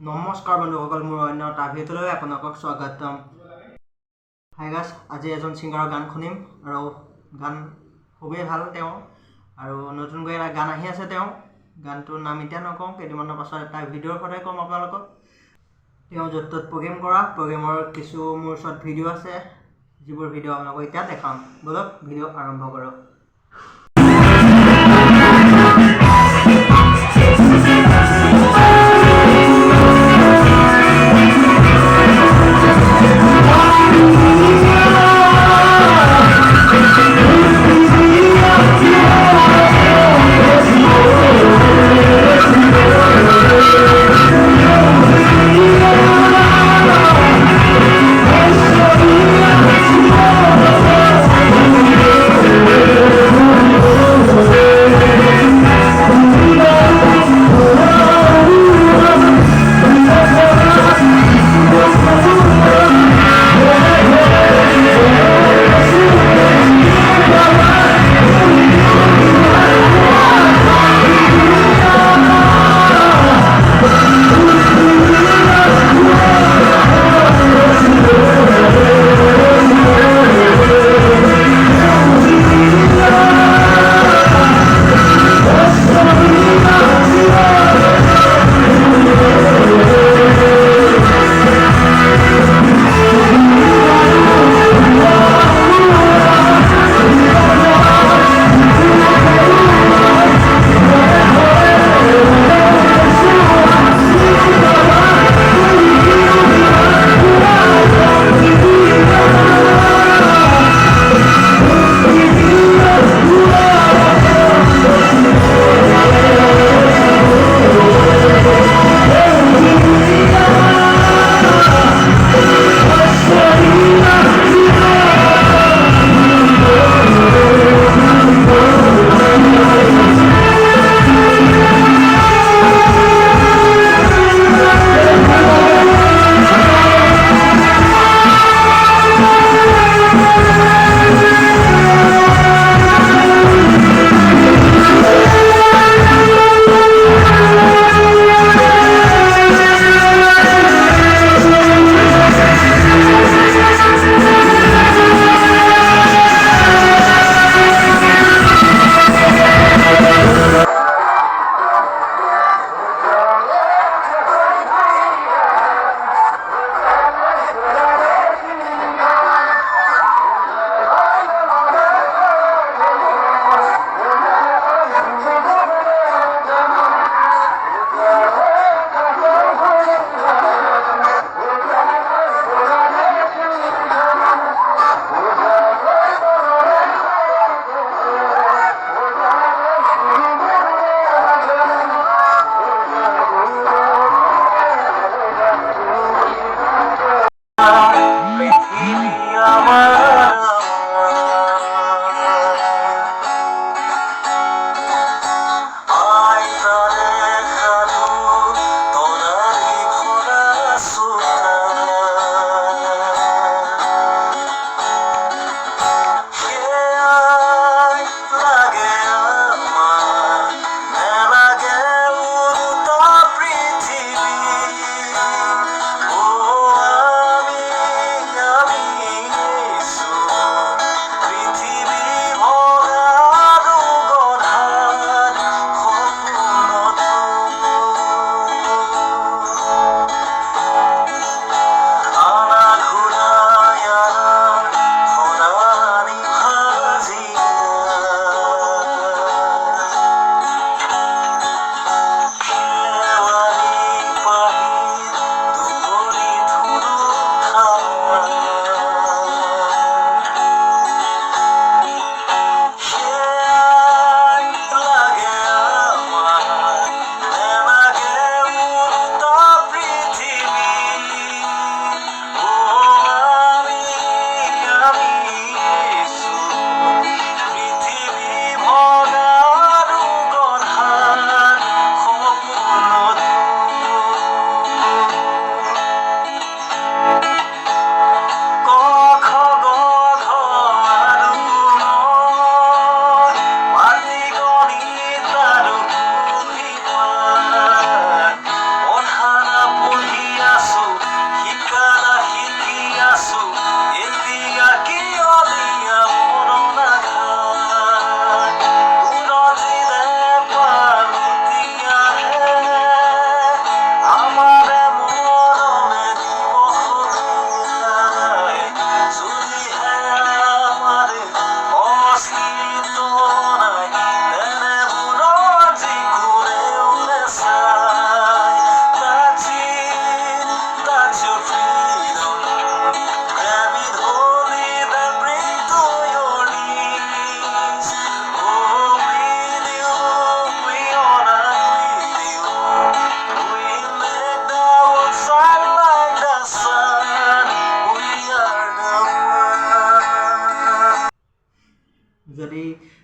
নমস্কাৰ বন্ধুসকল, মোৰ অন্য এটা ভিডিঅ'লৈ আপোনালোকক স্বাগতম। হাই গাইছ, আজি এজন ছিংগাৰৰ গান শুনিম আৰু গান খুবেই ভাল তেওঁ, আৰু নতুনকৈ এটা গান আহি আছে তেওঁ। গানটোৰ নাম এতিয়া নকওঁ, কেইদিনমানৰ পাছত এটা ভিডিঅ'ৰ সৈতে ক'ম আপোনালোকক। তেওঁ য'ত ত'ত প্ৰগ্ৰেম কৰা, প্ৰগ্ৰেমৰ কিছু মোৰ ওচৰত ভিডিঅ' আছে, যিবোৰ ভিডিঅ' আপোনালোকক এতিয়া দেখাম। ব'লক ভিডিঅ' আৰম্ভ কৰোঁ।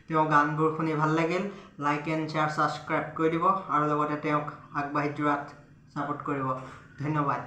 তেওঁৰ গানবোৰ শুনি ভাল লাগিল লাইক এণ্ড শ্বেয়াৰ ছাবস্ক্ৰাইব কৰি দিব আৰু লগতে তেওঁক আগবাঢ়ি যোৱাত ছাপোৰ্ট কৰিব ধন্যবাদ